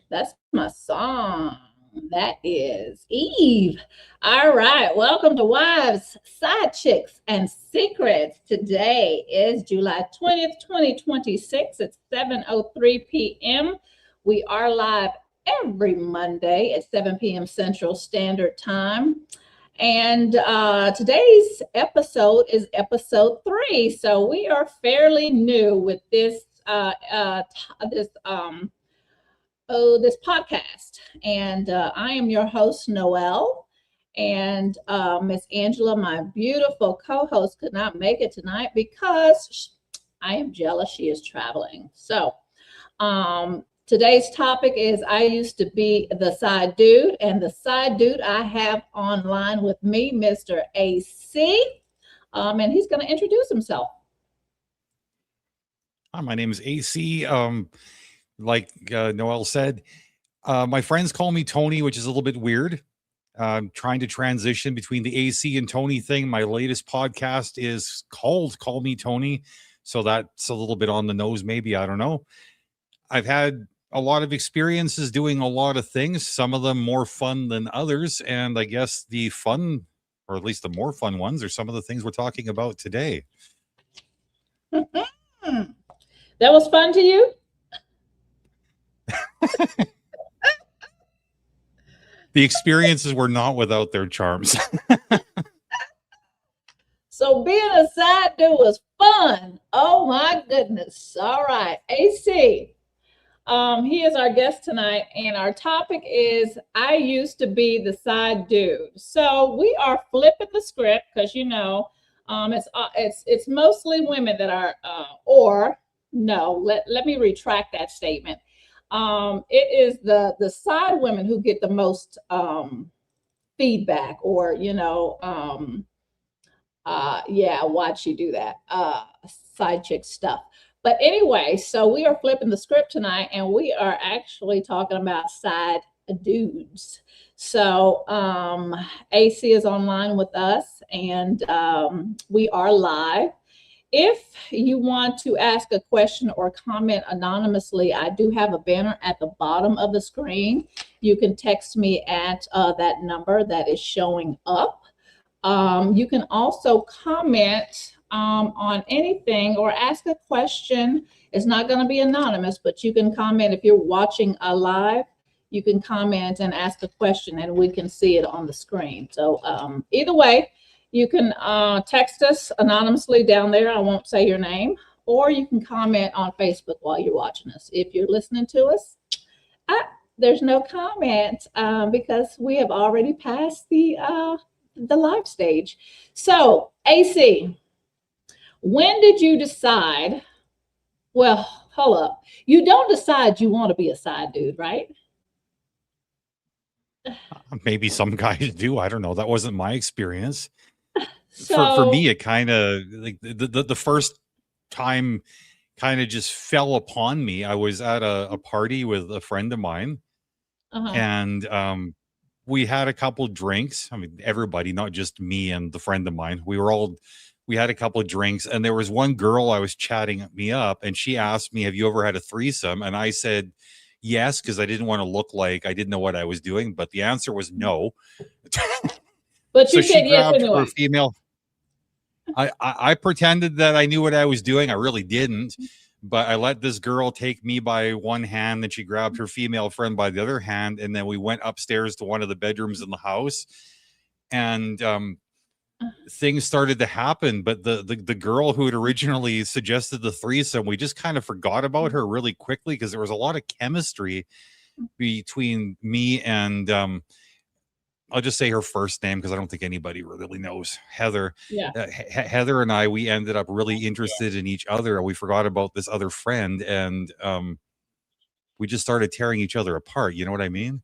That's my song. That is Eve. All right. Welcome to Wives, Side Chicks, and Secrets. Today is July 20th, 2026. It's 7:03 p.m. We are live every Monday at 7 p.m. Central Standard Time. And today's episode is episode 3. So we are fairly new with this podcast. And I am your host, Noelle. And Miss Angela, my beautiful co host, could not make it tonight because I am jealous she is traveling. So, today's topic is I used to be the side dude, and the side dude I have online with me, Mr. AC, and he's going to introduce himself. Hi, my name is AC. Like Noel said, my friends call me Tony, which is a little bit weird. I'm trying to transition between the AC and Tony thing. My latest podcast is called Call Me Tony. So that's a little bit on the nose, maybe. I don't know. I've had a lot of experiences doing a lot of things, some of them more fun than others. And I guess the fun, or at least the more fun ones, are some of the things we're talking about today. That was fun to you? The experiences were not without their charms. So being a side dude was fun. Oh my goodness. All right. AC. He is our guest tonight, and our topic is I used to be the side dude. So we are flipping the script because it's mostly women that are or no, let me retract that statement. It is the side women who get the most feedback, or yeah, watch you do that side chick stuff. But anyway, so we are flipping the script tonight, and we are actually talking about side dudes. So AC is online with us, and we are live. If you want to ask a question or comment anonymously, I do have a banner at the bottom of the screen. You can text me at that number that is showing up. You can also comment on anything or ask a question. It's not going to be anonymous, but you can comment if you're watching a live. You can comment and ask a question, and we can see it on the screen. So either way, you can text us anonymously down there. I won't say your name. Or you can comment on Facebook while you're watching us. If you're listening to us, there's no comment because we have already passed the live stage. So, AC, when did you decide? Well, hold up. You don't decide you want to be a side dude, right? Maybe some guys do. I don't know. That wasn't my experience. So, for me, it kind of like the first time kind of just fell upon me. I was at a party with a friend of mine, and we had a couple drinks. I mean, everybody, not just me and the friend of mine. We had a couple of drinks, and there was one girl I was chatting me up, and she asked me, "Have you ever had a threesome?" And I said yes, because I didn't want to look like I didn't know what I was doing, but the answer was no. But you so said she yes grabbed anyway. her female. I pretended that I knew what I was doing. I really didn't, but I let this girl take me by one hand, and she grabbed her female friend by the other hand, and then we went upstairs to one of the bedrooms in the house, and things started to happen. But the girl who had originally suggested the threesome, we just kind of forgot about her really quickly because there was a lot of chemistry between me and I'll just say her first name because I don't think anybody really knows. Heather. Yeah. Heather and I, we ended up really interested in each other, and we forgot about this other friend, and we just started tearing each other apart. You know what I mean?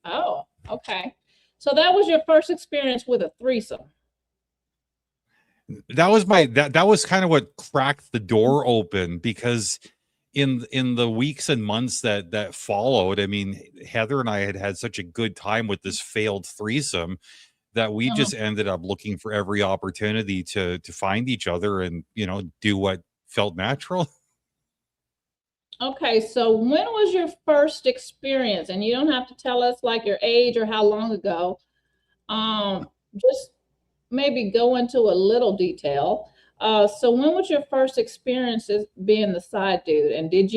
Oh, okay. So that was your first experience with a threesome. That was that was kind of what cracked the door open, because in the weeks and months that followed, I mean, Heather and I had such a good time with this failed threesome that we just ended up looking for every opportunity to find each other and do what felt natural. Okay, so when was your first experience? And you don't have to tell us like your age or how long ago. Just maybe go into a little detail. So when was your first experience as being the side dude? And did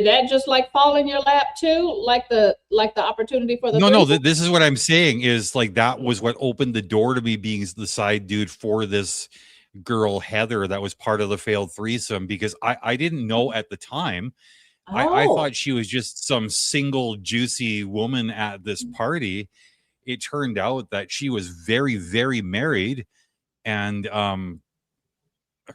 that just like fall in your lap too? Like the opportunity for the No, no, threesome? this is what I'm saying is like that was what opened the door to me being the side dude for this girl Heather that was part of the failed threesome because I didn't know at the time. I Oh, thought she was just some single juicy woman at this party. It turned out that she was very, very married, and her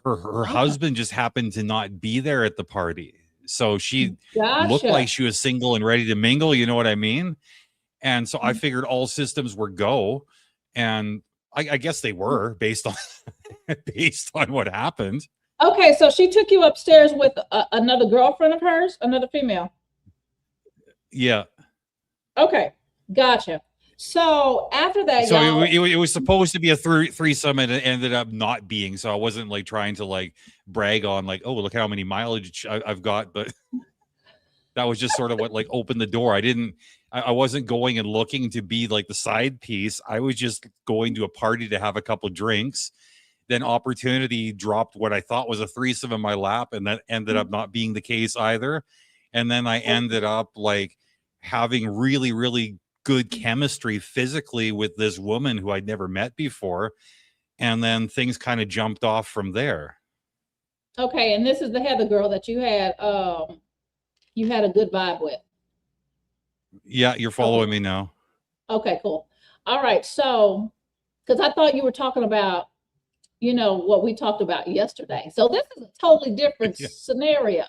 oh, husband just happened to not be there at the party. So she looked like gotcha. she was single and ready to mingle, you know what I mean? And so I figured all systems were go, and I guess they were based on based on what happened. Okay, so she took you upstairs with another girlfriend of hers, another female. Yeah. Okay, gotcha. So after that, So y'all. it was supposed to be a threesome, and it ended up not being. So I wasn't like trying to like brag on like, oh, look how many mileage I've got, but that was just sort of what like opened the door. I wasn't going and looking to be like the side piece. I was just going to a party to have a couple drinks. Then opportunity dropped what I thought was a threesome in my lap, and that ended up not being the case either. And then I ended up like having really, really good chemistry physically with this woman who I'd never met before. And then things kind of jumped off from there. Okay, and this is the Heather girl that you had a good vibe with. Yeah, you're Okay, following me now. okay, cool. All right, so because I thought you were talking about, what we talked about yesterday. So this is a totally different Yeah. scenario.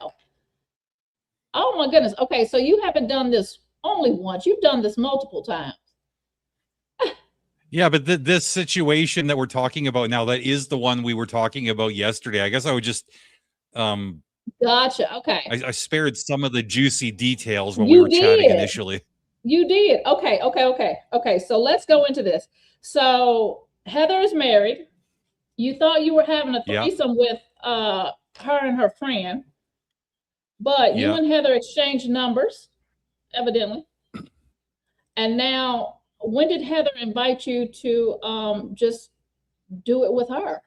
Oh my goodness. Okay, so you haven't done this only once. You've done this multiple times. Yeah, but this situation that we're talking about now, that is the one we were talking about yesterday. I guess I would just um Gotcha. Okay. I spared some of the juicy details when we You were chatting did. initially. You did. Okay, okay, okay. Okay, so let's go into this. So Heather is married. You thought you were having a Yeah, threesome with her and her friend, but you yeah. and Heather exchanged numbers, evidently. And now, when did Heather invite you to just do it with her?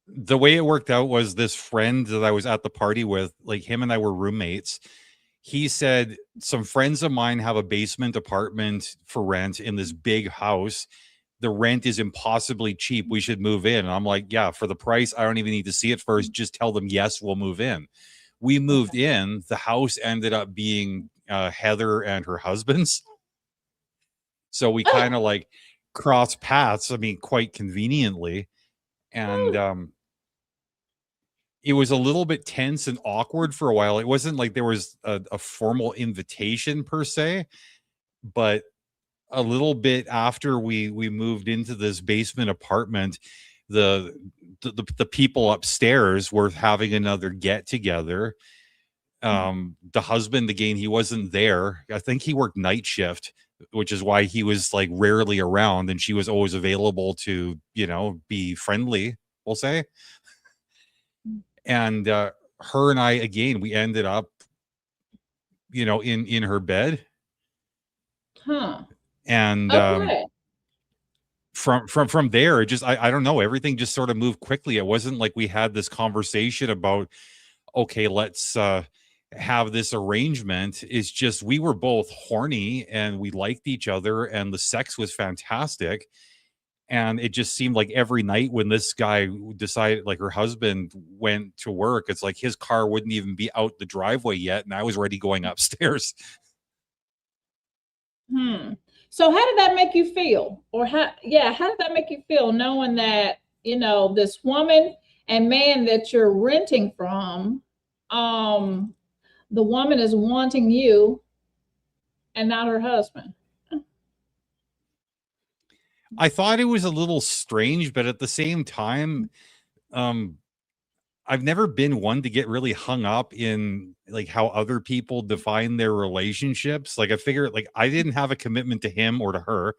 The way it worked out was this friend that I was at the party with, like him and I were roommates. He said some friends of mine have a basement apartment for rent in this big house. The rent is impossibly cheap. We should move in. And I'm like, yeah, for the price, I don't even need to see it first. Just tell them, yes, we'll move in. We moved in. The house ended up being Heather and her husband's. So we kind Oh, of like crossed paths. I mean, quite conveniently. And it was a little bit tense and awkward for a while. It wasn't like there was a formal invitation per se, but a little bit after we moved into this basement apartment, the the people upstairs were having another get together. The husband, again, he wasn't there. I think he worked night shift, which is why he was like rarely around, and she was always available to be friendly, we'll say. And her and I, again, we ended up in her bed. huh. And Okay. from there, it just I don't know, everything just sort of moved quickly. It wasn't like we had this conversation about, okay, let's have this arrangement. It's just we were both horny and we liked each other and the sex was fantastic. And it just seemed like every night when this guy decided, like her husband went to work, it's like his car wouldn't even be out the driveway yet, and I was already going upstairs. Hmm. So how did that make you feel? Or how did that make you feel knowing that, this woman and man that you're renting from, um, the woman is wanting you and not her husband? I thought it was a little strange, but at the same time, um, I've never been one to get really hung up in like how other people define their relationships. Like I figured like I didn't have a commitment to him or to her.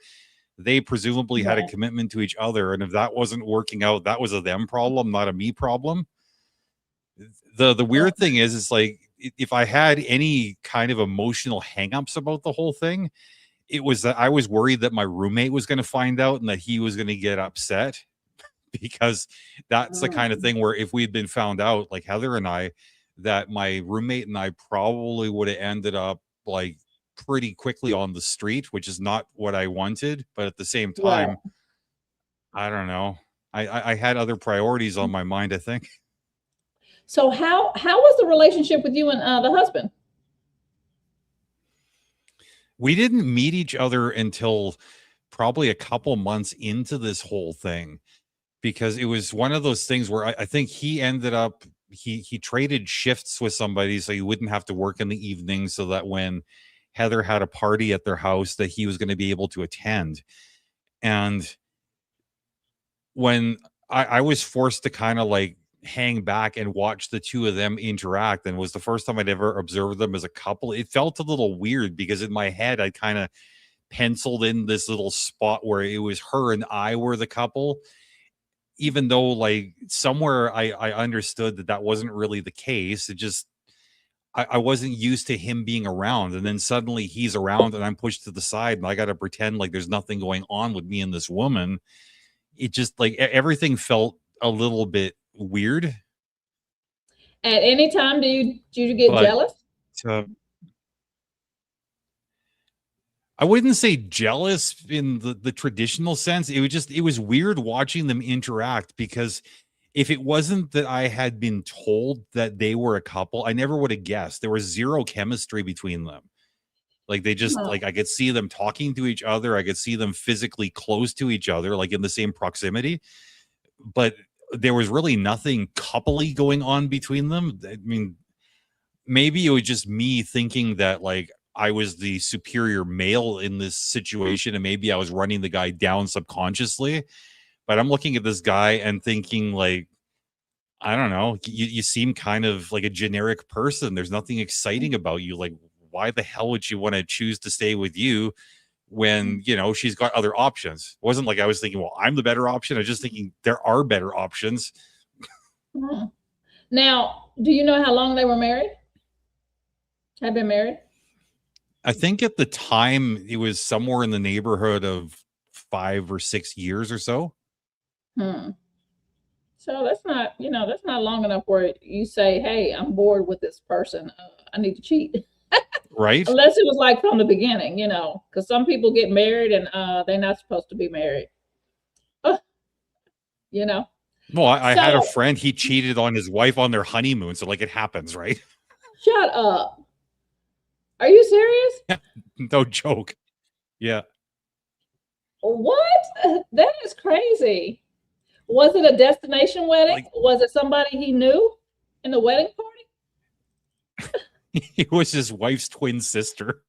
They presumably had a Right. commitment to each other. And if that wasn't working out, that was a them problem, not a me problem. The weird thing is like if I had any kind of emotional hangups about the whole thing, it was that I was worried that my roommate was going to find out and that he was going to get upset because that's the kind of Mm. thing where if we'd been found out, like Heather and I, that my roommate and I probably would have ended up like pretty quickly on the street, which is not what I wanted. But at the same Right. time, I don't know. I had other priorities on my mind, I think. So how was the relationship with you and the husband? We didn't meet each other until probably a couple months into this whole thing because it was one of those things where I think he ended up he traded shifts with somebody so he wouldn't have to work in the evening so that when Heather had a party at their house that he was going to be able to attend. And when I was forced to kind of like hang back and watch the two of them interact, and was the first time I'd ever observed them as a couple, it felt a little weird because in my head I kind of penciled in this little spot where it was her and I were the couple, even though like somewhere I understood that that wasn't really the case. It just I wasn't used to him being around, and then suddenly he's around and I'm pushed to the side and I got to pretend like there's nothing going on with me and this woman. It just like everything felt a little bit weird. At any time do you get But jealous? uh, I wouldn't say jealous in the traditional sense. It was weird watching them interact because if it wasn't that I had been told that they were a couple, I never would have guessed. There was zero chemistry between them. Like they just Oh, like I could see them talking to each other. I could see them physically close to each other, like in the same proximity. But there was really nothing coupley going on between them. I mean, maybe it was just me thinking that like I was the superior male in this situation, and maybe I was running the guy down subconsciously. But I'm looking at this guy and thinking like, I don't know, you seem kind of like a generic person. There's nothing exciting about you. Like, why the hell would she want to choose to stay with you when she's got other options? It wasn't like I was thinking, well, I'm the better option. I was just thinking there are better options. oh. Now, do you know how long they were married? Have been married? I think at the time it was somewhere in the neighborhood of 5 or 6 years or so. Hmm. So that's not long enough where you say, "Hey, I'm bored with this person. I need to cheat." Right. Unless it was like from the beginning, because some people get married and they're not supposed to be married. Uh, you know. Well, I had a So friend, he cheated on his wife on their honeymoon. So like it happens, right? shut up. Are you serious? No joke. Yeah. What? That is crazy. Was it a destination wedding? Like Was it somebody he knew in the wedding party? it was his wife's twin sister.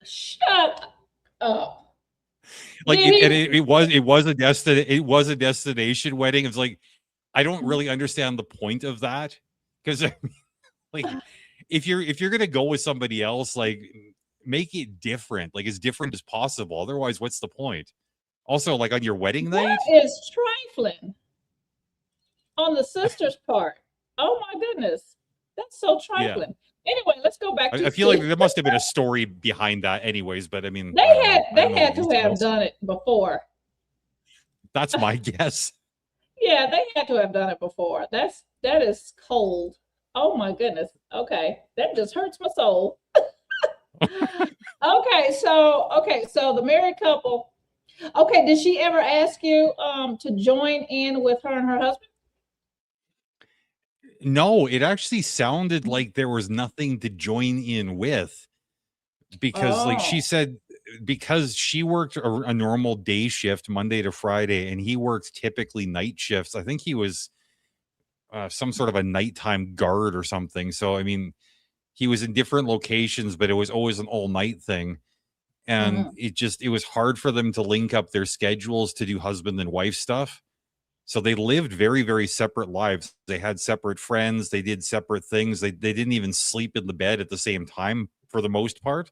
Shut up. Like Did he? it was a destination wedding. It's like I don't really understand the point of that because like if you're gonna go with somebody else, like make it different, like as different as possible. Otherwise, what's the point? Also, like on your wedding That night, is trifling on the sister's part. Oh my goodness. That's so yeah. trifling. Anyway, let's go back I to feel like there must have been a story behind that, anyways. But I mean, I they don't had know. I don't they know the had to have details. done it before. That's my guess. Yeah, they had to have done it before. That is cold. Oh my goodness. Okay. That just hurts my soul. Okay, so the married couple. Okay, did she ever ask you to join in with her and her husband? No, it actually sounded like there was nothing to join in with because, like she Oh. said, because she worked a normal day shift Monday to Friday, and he worked typically night shifts. I think he was some sort of a nighttime guard or something. So, I mean, he was in different locations, but it was always an all night thing. And Mhm. it was hard for them to link up their schedules to do husband and wife stuff. So they lived very, very separate lives. They had separate friends. They did separate things. They didn't even sleep in the bed at the same time for the most part.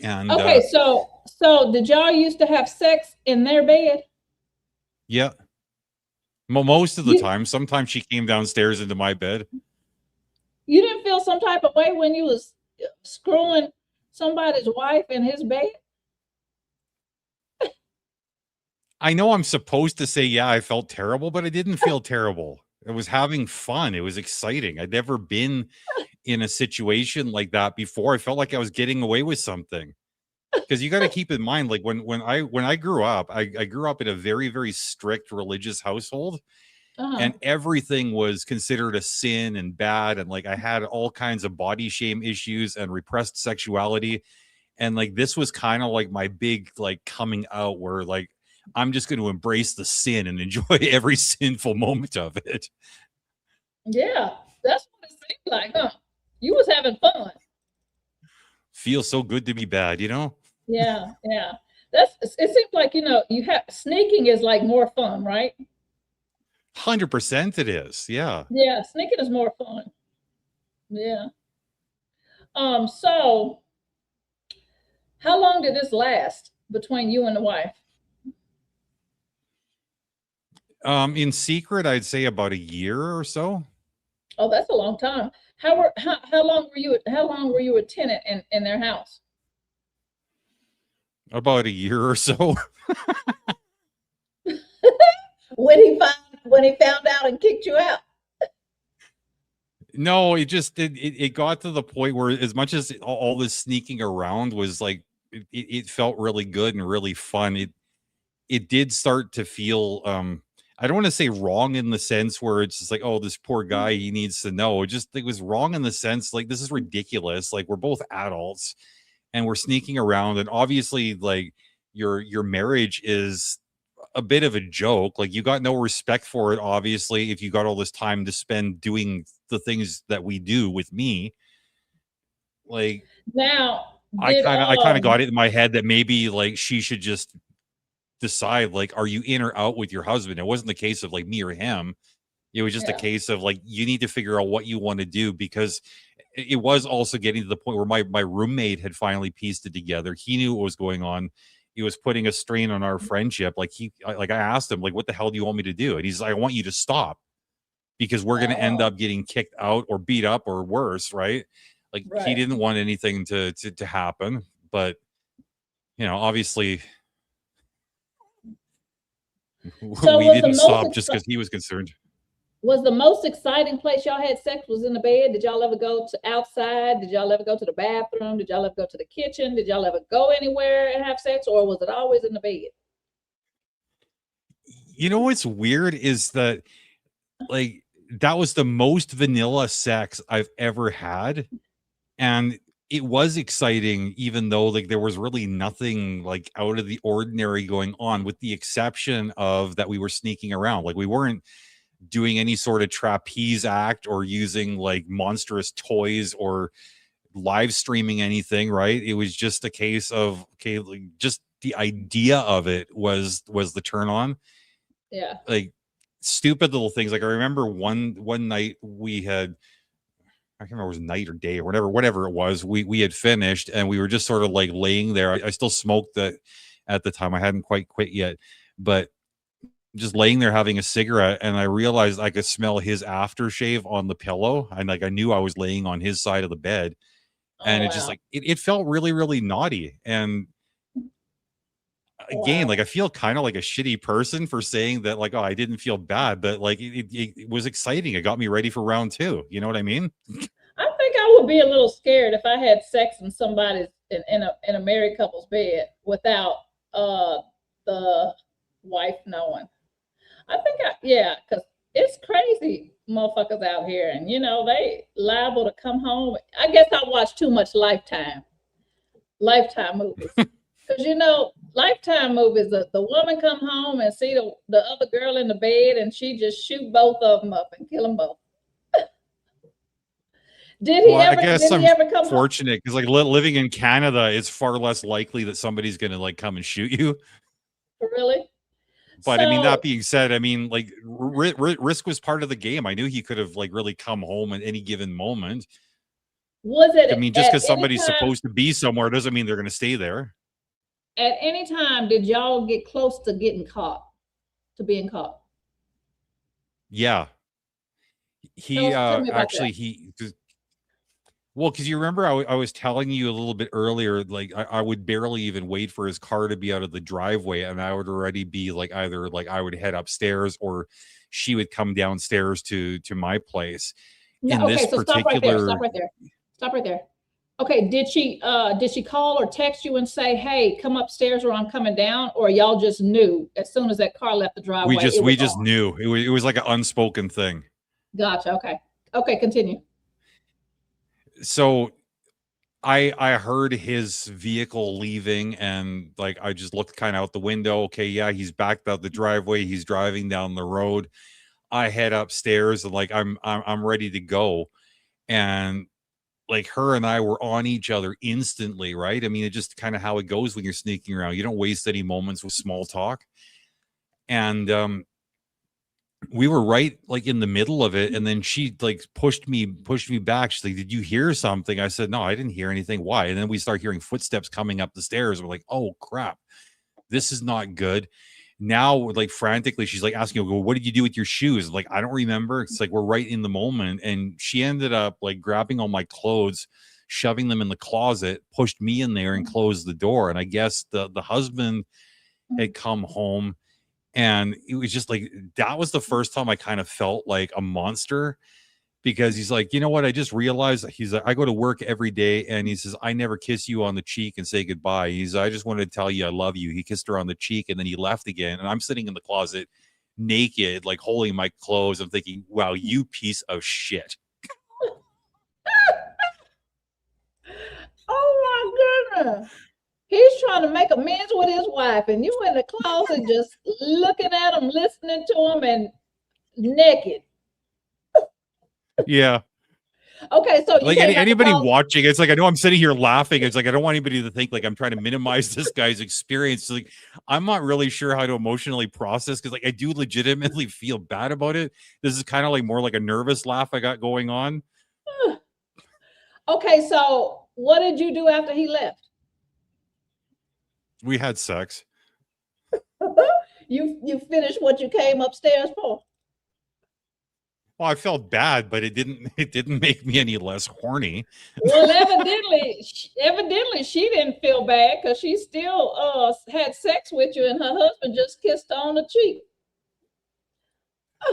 And Okay, so did y'all used to have sex in their bed? yeah, Most of the You, time. Sometimes she came downstairs into my bed. you didn't feel some type of way when you was screwing somebody's wife in his bed? I know I'm supposed to say, yeah, I felt terrible, but I didn't feel terrible. I was having fun. It was exciting. I'd never been in a situation like that before. I felt like I was getting away with something. Because you got to keep in mind, like when I grew up, I grew up in a very, very strict religious household, Uh-huh. and everything was considered a sin and bad. And like I had all kinds of body shame issues and repressed sexuality. And like this was kind of like my big like coming out where like I'm just going to embrace the sin and enjoy every sinful moment of it. Yeah, that's what it seemed like, huh? You was having fun. Feels so good to be bad, you know? Yeah, yeah. It seems like, you have sneaking is like more fun, right? 100% it is. Yeah. Yeah, sneaking is more fun. Yeah. So how long did this last between you and the wife? In secret, I'd say about a year or so. Oh, that's a long time. How long were you a tenant in their house? About a year or so. When he found out and kicked you out. No, it got to the point where as much as all this sneaking around was like it felt really good and really fun. It did start to feel I don't want to say wrong in the sense where it's just like, oh, this poor guy, he needs to know. It was wrong in the sense like this is ridiculous. Like we're both adults and we're sneaking around, and obviously like your marriage is a bit of a joke. Like you got no respect for it, obviously, if you got all this time to spend doing the things that we do with me. Like Now, I did kind of got it in my head that maybe like she should just decide like, are you in or out with your husband? It wasn't the case of like me or him. It was just a yeah, case of like you need to figure out what you want to do, because it was also getting to the point where my roommate had finally pieced it together. He knew what was going on. He was putting a strain on our friendship. Like I asked him like, what the hell do you want me to do? And he's like, I want you to stop, because we're going to end oh, up getting kicked out or beat up or worse, right? Like he right. didn't want anything to happen, but obviously So we didn't stop just because he was concerned. was the most exciting place y'all had sex was in the bed? Did y'all ever go to outside? Did y'all ever go to the bathroom? Did y'all ever go to the kitchen? Did y'all ever go anywhere and have sex, or was it always in the bed? You know what's weird is that like that was the most vanilla sex I've ever had, and it was exciting even though like there was really nothing like out of the ordinary going on, with the exception of that we were sneaking around. Like we weren't doing any sort of trapeze act or using like monstrous toys or live streaming anything, right? It was just a case of okay, like just the idea of it was the turn on. Yeah. Like stupid little things. Like I remember one night we had, I can't remember if it was night or day or whatever it was. We had finished and we were just sort of like laying there. I still smoked at the time. I hadn't quite quit yet, but just laying there having a cigarette, and I realized I could smell his aftershave on the pillow, and like I knew I was laying on his side of the bed, Oh, and it just wow. like it felt really, really naughty. And again, like Wow. I feel kind of like a shitty person for saying that, like, oh, I didn't feel bad, but like it was exciting. It got me ready for round two. You know what I mean? I think I would be a little scared if I had sex in somebody's in a married couple's bed without the wife knowing. Yeah, because it's crazy motherfuckers out here, and they liable to come home. I guess I watch too much Lifetime movies. Because Lifetime movies, the woman come home and see the other girl in the bed, and she just shoot both of them up and kill them both. Did he Well, I ever? guess Did he I'm ever come home? fortunate because like living in Canada, it's far less likely that somebody's gonna like come and shoot you. Really? But I mean, that So being said, I mean, like risk was part of the game. I knew he could have like really come home at any given moment. was I it mean, just at because any somebody's time? supposed to be somewhere doesn't mean they're going to stay there. At any time, did y'all get close to getting caught? To being caught? Yeah. He Tell me about that. actually well, because you remember I was telling you a little bit earlier, like I would barely even wait for his car to be out of the driveway, and I would already be like either like I would head upstairs or she would come downstairs to my place. No, In this okay, so stop right there. Stop particular, right there. Stop right there. Okay, did she call or text you and say, "Hey, come upstairs or I'm coming down," or y'all just knew as soon as that car left the driveway it we was just on? knew it was like an unspoken thing. Gotcha. Okay. Okay, continue. So I heard his vehicle leaving, and like I just looked kind of out the window. Okay, yeah, he's backed out the driveway. He's driving down the road. I head upstairs and like I'm ready to go, and like her and I were on each other instantly, right? I mean, it's just kind of how it goes when you're sneaking around. You don't waste any moments with small talk, and we were right like in the middle of it, and then she like pushed me back. She's like, did you hear something? I said, no, I didn't hear anything. Why? And then we start hearing footsteps coming up the stairs. We're like, oh crap, this is not good. Now like frantically she's like asking, well, what did you do with your shoes? Like, I don't remember. It's like we're right in the moment, and she ended up like grabbing all my clothes, shoving them in the closet, pushed me in there and closed the door. And I guess the husband had come home, and it was just like that was the first time I kind of felt like a monster, because he's like, you know what? I just realized, he's like, I go to work every day, and he says, I never kiss you on the cheek and say goodbye. He's, I just wanted to tell you I love you. He kissed her on the cheek, and then he left again. And I'm sitting in the closet naked, like holding my clothes. I'm thinking, wow, you piece of shit. Oh my goodness. He's trying to make amends with his wife, and you in the closet just looking at him, listening to him, and naked. Yeah. Okay, so you Like came back anybody about watching, it's like I know I'm sitting here laughing. It's like I don't want anybody to think like I'm trying to minimize this guy's experience. Like I'm not really sure how to emotionally process, because like I do legitimately feel bad about it. This is kind of like more like a nervous laugh I got going on. okay, so what did you do after he left? We had sex. You finished what you came upstairs for. Well, I felt bad, but it didn't make me any less horny. Well, evidently she didn't feel bad because she still had sex with you, and her husband just kissed her on the cheek.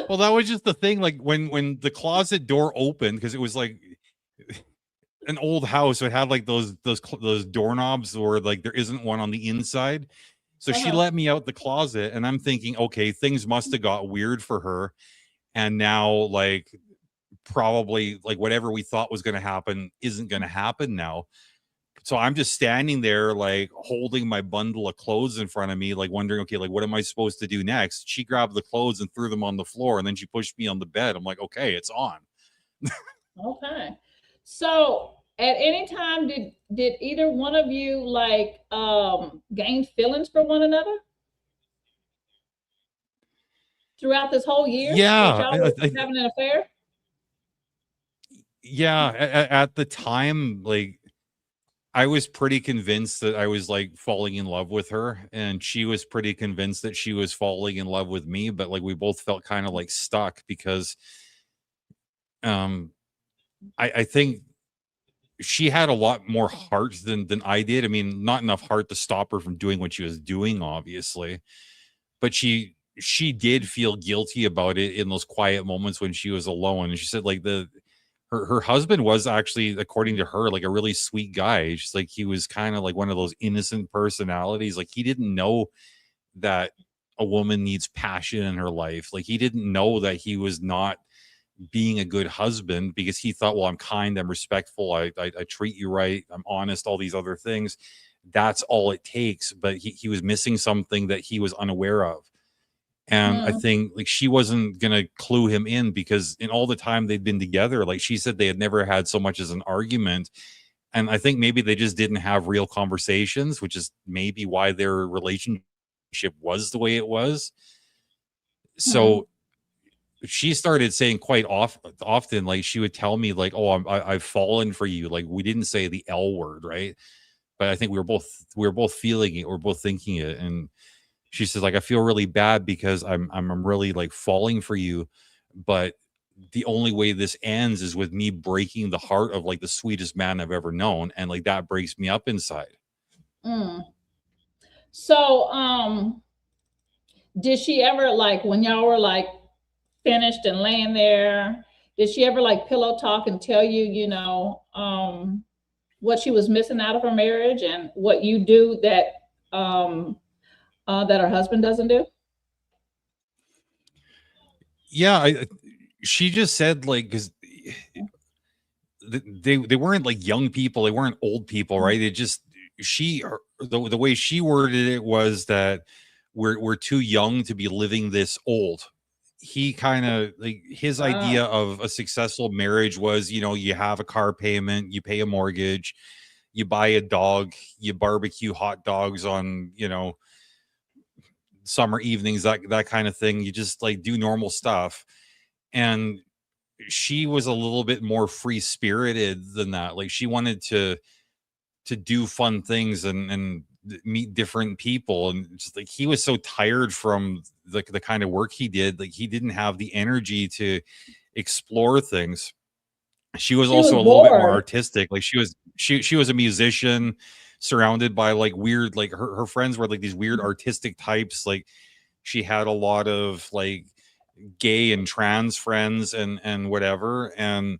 Well, that was just the thing. Like when the closet door opened, because it was like an old house, so it had like those doorknobs, or like there isn't one on the inside. So she Uh-huh. let me out the closet, and I'm thinking, okay, things must have got weird for her, and now like probably like whatever we thought was going to happen isn't going to happen now. So I'm just standing there like holding my bundle of clothes in front of me, like wondering, okay, like what am I supposed to do next? She grabbed the clothes and threw them on the floor, and then she pushed me on the bed. I'm like, okay, it's on. Okay. So at any time did either one of you like gain feelings for one another throughout this whole year that Yeah, y'all were having an affair? yeah. At the time, like I was pretty convinced that I was like falling in love with her, and she was pretty convinced that she was falling in love with me. But like we both felt kind of like stuck, because um I think she had a lot more heart than I did. I mean, not enough heart to stop her from doing what she was doing, obviously, but she did feel guilty about it in those quiet moments when she was alone. And she said like her husband was actually, according to her, like a really sweet guy. She's like, he was kind of like one of those innocent personalities. Like he didn't know that a woman needs passion in her life. Like he didn't know that he was not being a good husband, because he thought, well, I'm kind, I'm respectful, I treat you right, I'm honest, all these other things. That's all it takes. But he was missing something that he was unaware of. And I Mm, think like she wasn't gonna clue him in, because in all the time they'd been together, like she said, they had never had so much as an argument. And I think maybe they just didn't have real conversations, which is maybe why their relationship was the way it was. mm, So she started saying quite often, like she would tell me like, oh, I've fallen for you. Like we didn't say the L word, right? But I think we were both feeling it, we're both thinking it. And she says like, I feel really bad because I'm really like falling for you, but the only way this ends is with me breaking the heart of like the sweetest man I've ever known, and like that breaks me up inside. Mm. So, did she ever, like, when y'all were like finished and laying there, did she ever like pillow talk and tell you, what she was missing out of her marriage and what you do that her husband doesn't do? Yeah, she just said like, because they weren't like young people, they weren't old people, right? It just the way she worded it was that we're too young to be living this old. He kind of like his idea of a successful marriage was, you have a car payment, you pay a mortgage, you buy a dog, you barbecue hot dogs on, summer evenings, that kind of thing. You just like do normal stuff. And she was a little bit more free spirited than that. Like she wanted to do fun things and meet different people, and just like he was so tired from the kind of work he did, like he didn't have the energy to explore things. She was also a little bit more artistic. Like she was a musician surrounded by like weird, like her friends were like these weird artistic types. Like she had a lot of like gay and trans friends and whatever. And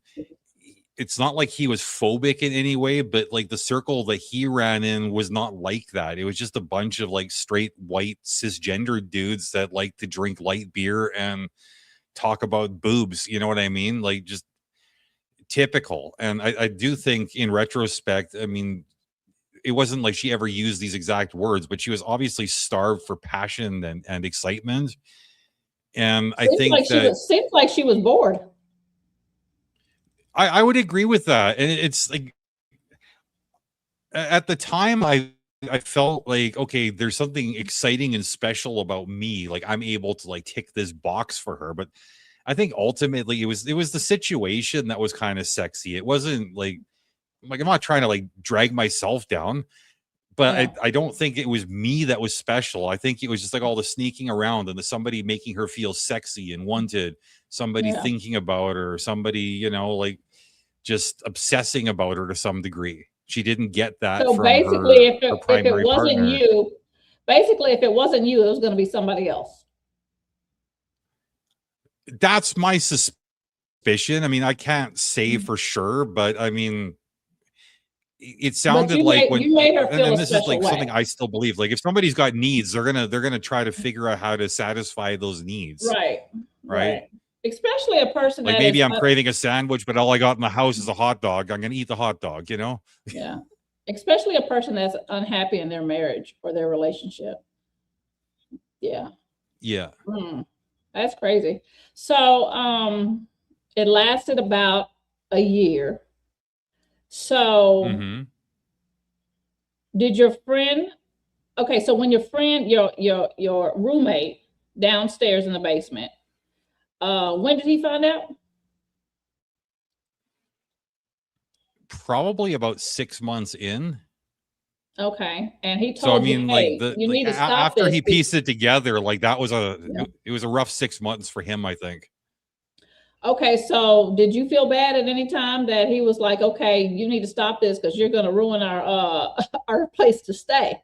it's not like he was phobic in any way, but like the circle that he ran in was not like that. It was just a bunch of like straight white cisgender dudes that like to drink light beer and talk about boobs. You know what I mean? Like just typical. And I do think in retrospect, I mean, it wasn't like she ever used these exact words, but she was obviously starved for passion and excitement. And I think like that seems like she was bored. I would agree with that. And it's like at the time I felt like, okay, there's something exciting and special about me. Like I'm able to like tick this box for her. But I think ultimately it was the situation that was kind of sexy. It wasn't like I'm not trying to like drag myself down, but Yeah. I don't think it was me that was special. I think it was just like all the sneaking around and the somebody making her feel sexy and wanted, somebody thinking about her, somebody, like just obsessing about her to some degree. She didn't get that So from basically, her if it primary wasn't partner. you, it was going to be somebody else. That's my suspicion. I mean, I can't say for sure, but I mean, it sounded like you made her feel and a this is special like way. something I still believe. Like if somebody's got needs, they're gonna try to figure out how to satisfy those needs. Right. Especially a person like that maybe is I'm craving a sandwich, but all I got in the house is a hot dog. I'm gonna eat the hot dog, Yeah. Especially a person that's unhappy in their marriage or their relationship. Yeah. Yeah. That's crazy. So it lasted about a year. So did your friend, okay, so when your friend, your roommate downstairs in the basement, when did he find out? Probably about 6 months in. Okay, and he told So I mean, you, like hey, you need to stop after this. he pieced it together, like that was it was a rough 6 months for him, I think. Okay, so did you feel bad at any time that he was like, okay, you need to stop this because you're going to ruin our our place to stay?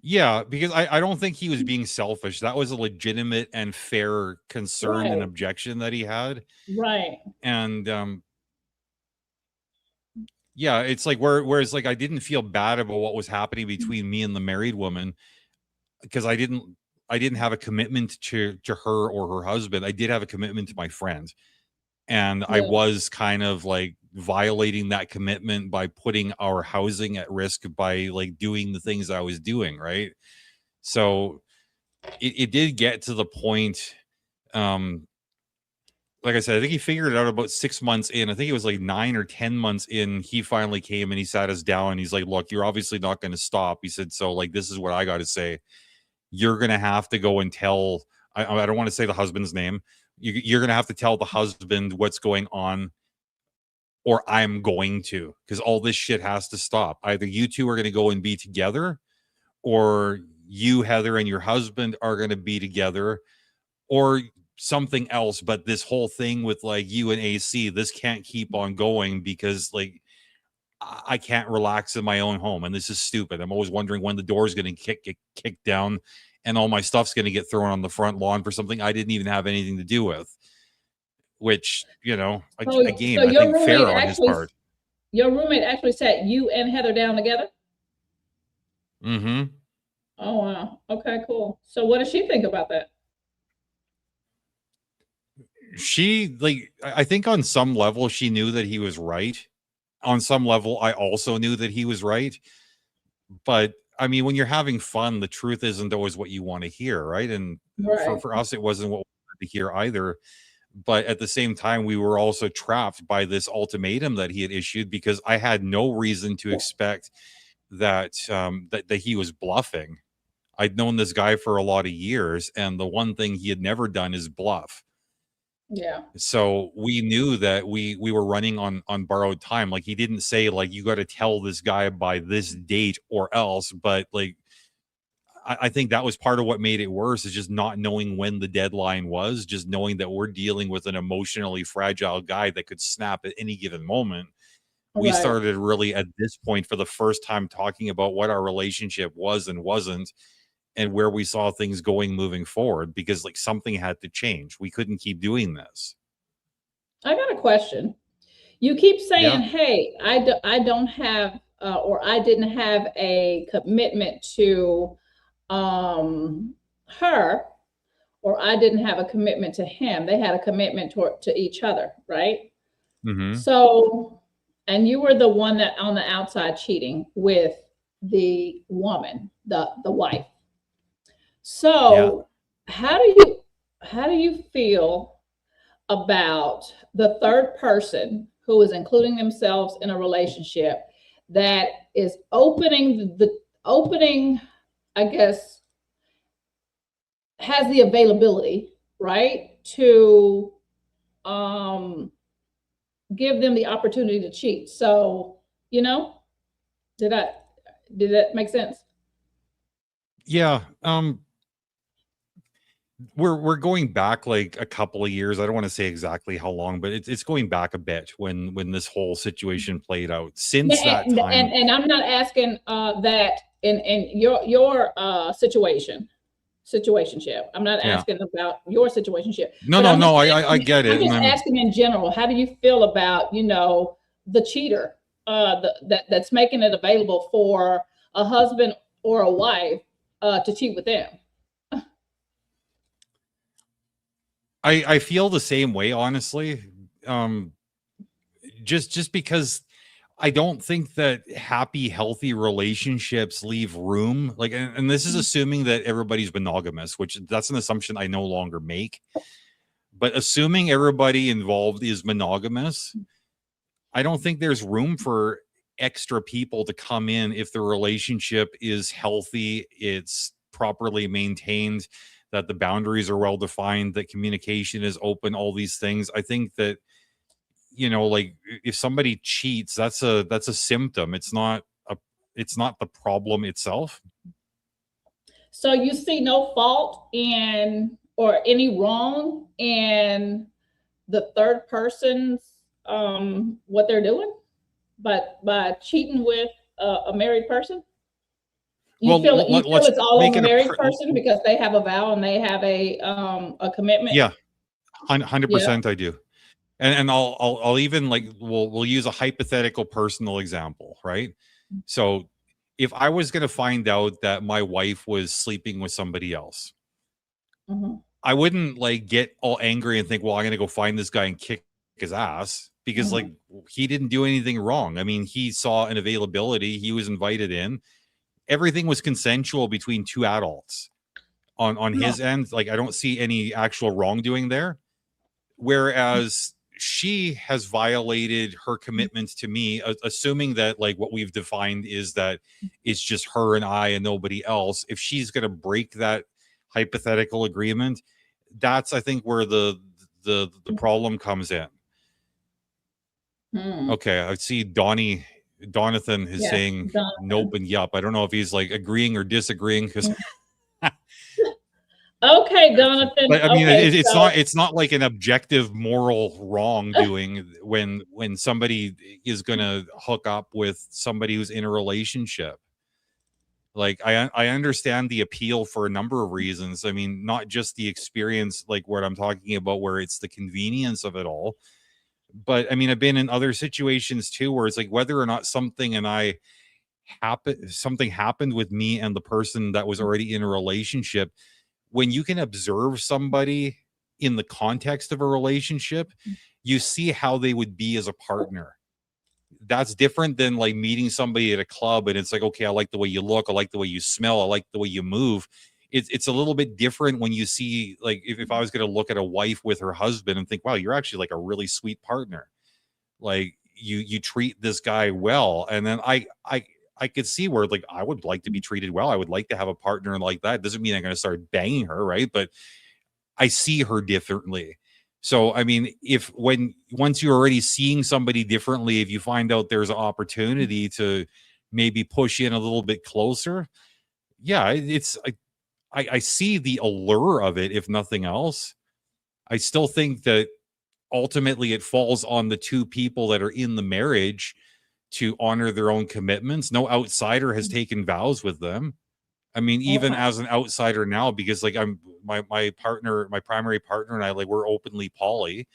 Yeah, because I don't think he was being selfish. That was a legitimate and fair concern and objection that he had. Right. And yeah, it's like whereas like I didn't feel bad about what was happening between me and the married woman because I didn't have a commitment to her or her husband. I did have a commitment to my friend. And I was kind of like violating that commitment by putting our housing at risk by like doing the things I was doing, right? So it did get to the point, like I said, I think he figured it out about 6 months in. I think it was like 9 or 10 months in. He finally came and he sat us down and he's like, look, you're obviously not going to stop. He said, so like, this is what I got to say. You're going to have to go and tell, I don't want to say the husband's name. You're going to have to tell the husband what's going on, or I'm going to, because all this shit has to stop. Either you two are going to go and be together, or you, Heather, and your husband are going to be together, or something else. But this whole thing with like you and AC, this can't keep on going because like I can't relax in my own home, and this is stupid. I'm always wondering when the door's going to get kicked down, and all my stuff's going to get thrown on the front lawn for something I didn't even have anything to do with. Which, you know, again, so I think fair on his part. Your roommate actually sat you and Heather down together? Mm-hmm. Oh, wow. Okay, cool. So what does she think about that? She, like, I think on some level she knew that he was right. On some level, I also knew that he was right. But I mean, when you're having fun, the truth isn't always what you want to hear, right? And Right. for us, it wasn't what we wanted to hear either. But at the same time, we were also trapped by this ultimatum that he had issued, because I had no reason to expect that that he was bluffing. I'd known this guy for a lot of years, and the one thing he had never done is bluff. Yeah. So we knew that we were running on borrowed time. Like, he didn't say like, you got to tell this guy by this date or else. But like, I think that was part of what made it worse, is just not knowing when the deadline was, just knowing that we're dealing with an emotionally fragile guy that could snap at any given moment. We Right. started really at this point for the first time talking about what our relationship was and wasn't, and where we saw things going moving forward, because like something had to change. We couldn't keep doing this. I got a question. You keep saying, Yeah. hey, I don't have, or I didn't have a commitment to her, or I didn't have a commitment to him. They had a commitment to each other, right? Mm-hmm. So, and you were the one that on the outside cheating with the woman, the wife. So, how do you feel about the third person who is including themselves in a relationship that is opening, I guess, has the availability, right, to give them the opportunity to cheat? So, you know, did that make sense? Yeah. We're going back like a couple of years. I don't want to say exactly how long, but it's going back a bit when this whole situation played out. Since that And, time, and I'm not asking that in your situationship. I'm not yeah. asking about your situationship. No, But no, I'm just no. asking, I get it. I'm just And asking in general. How do you feel about, you know, the cheater that's making it available for a husband or a wife to cheat with them? I feel the same way, honestly. Just because I don't think that happy, healthy relationships leave room. Like, and this is assuming that everybody's monogamous, which that's an assumption I no longer make. But assuming everybody involved is monogamous, I don't think there's room for extra people to come in if the relationship is healthy, it's properly maintained, that the boundaries are well defined, that communication is open, all these things. I think that, you know, like if somebody cheats, that's a symptom. It's not the problem itself. So you see no fault in or any wrong in the third person's what they're doing, but by cheating with a married person? You feel Let's it's all make on the it married person because they have a vow and they have a commitment? yeah, Yeah. 100% I do. And I'll even like we'll use a hypothetical personal example, right? So if I was going to find out that my wife was sleeping with somebody else, Mhm. I wouldn't like get all angry and think, well, I'm going to go find this guy and kick his ass, because like Mhm. he didn't do anything wrong. I mean, he saw an availability, he was invited in, everything was consensual between two adults on No. his end. Like, I don't see any actual wrongdoing there. Whereas she has violated her commitments to me, assuming that like what we've defined is that it's just her and I and nobody else. If she's going to break that hypothetical agreement, that's, I think, where the problem comes in. Mm. Okay, I see Donathan is Yes, saying Jonathan. nope and yup. I don't know if he's like agreeing or disagreeing, because Okay, Jonathan. But I mean, Okay, so it's not like an objective moral wrongdoing when somebody is gonna hook up with somebody who's in a relationship. Like I understand the appeal for a number of reasons. I mean, not just the experience, like what I'm talking about, where it's the convenience of it all. But I mean, I've been in other situations too, where it's like whether or not something happened with me and the person that was already in a relationship. When you can observe somebody in the context of a relationship, you see how they would be as a partner. That's different than like meeting somebody at a club and it's like, okay, I like the way you look, I like the way you smell, I like the way you move. It's a little bit different when you see, like, if I was going to look at a wife with her husband and think, wow, you're actually like a really sweet partner. Like you treat this guy well. And then I could see where, like, I would like to be treated well. I would like to have a partner like that. Doesn't mean I'm going to start banging her, right? But I see her differently. So, I mean, once you're already seeing somebody differently, if you find out there's an opportunity to maybe push in a little bit closer, yeah, I see the allure of it, if nothing else. I still think that ultimately it falls on the two people that are in the marriage to honor their own commitments. No outsider has taken vows with them. I mean, even okay. as an outsider now, because like my partner, my primary partner and I, like, we're openly poly.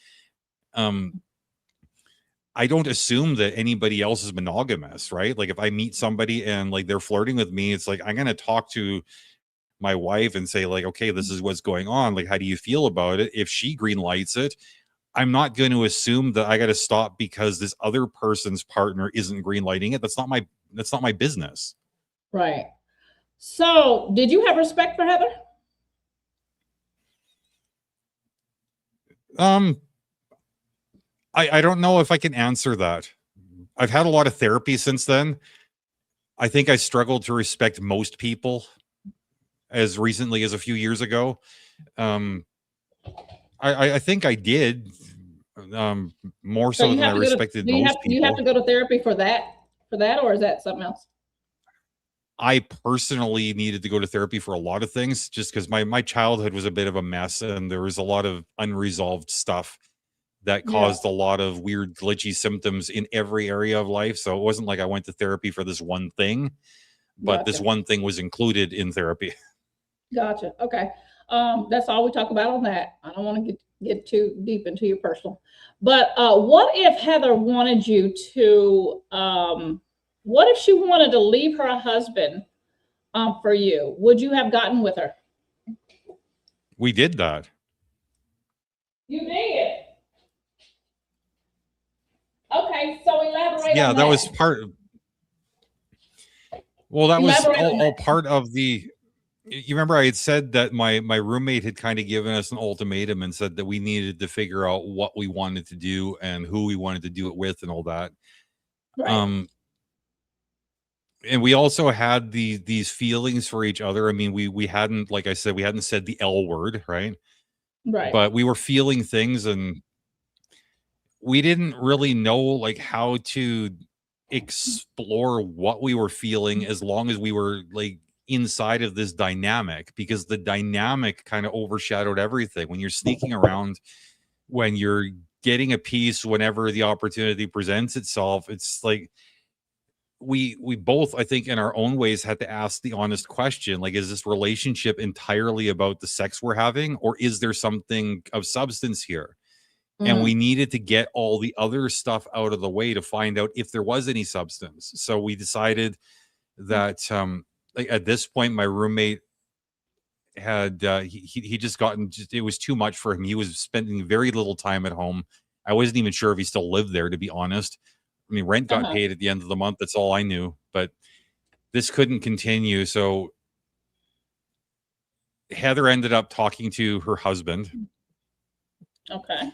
I don't assume that anybody else is monogamous, right? Like if I meet somebody and like they're flirting with me, it's like I'm gonna talk to my wife and say, like, okay, this is what's going on. Like, how do you feel about it? If she green lights it, I'm not going to assume that I got to stop because this other person's partner isn't green lighting it. That's not my business. Right. So, did you have respect for Heather? I don't know if I can answer that. I've had a lot of therapy since then. I think I struggled to respect most people as recently as a few years ago. I think I did, more So so you than I have to go to respected do you most have do you have to people. go to therapy for that or is that something else? I personally needed to go to therapy for a lot of things just because my childhood was a bit of a mess and there was a lot of unresolved stuff that Yeah, caused a lot of weird glitchy symptoms in every area of life. So it wasn't like I went to therapy for this one thing, but this gotcha. one thing was included in therapy. Gotcha. Okay. That's all we talk about on that. I don't want to get too deep into your personal. But what if Heather wanted you to what if she wanted to leave her husband for you? Would you have gotten with her? We did that. You did. Okay, so elaborate Yeah, on that that. was part. Well, that was Elaborate on all that. part of the. You remember I had said that my roommate had kind of given us an ultimatum and said that we needed to figure out what we wanted to do and who we wanted to do it with and all that. Right. Um, and we also had these feelings for each other. I mean, we hadn't, like I said, we hadn't said the L word, right? Right. But we were feeling things and we didn't really know like how to explore what we were feeling as long as we were like inside of this dynamic, because the dynamic kind of overshadowed everything. When you're sneaking around, when you're getting a piece whenever the opportunity presents itself, it's like we both, I think, in our own ways had to ask the honest question, like, is this relationship entirely about the sex we're having, or is there something of substance here? And Mm, we needed to get all the other stuff out of the way to find out if there was any substance. So we decided that like at this point my roommate had he just gotten just, it was too much for him. He was spending very little time at home. I wasn't even sure if he still lived there, to be honest. I mean, rent got uh-huh. paid at the end of the month, that's all I knew, but this couldn't continue. So Heather ended up talking to her husband Okay.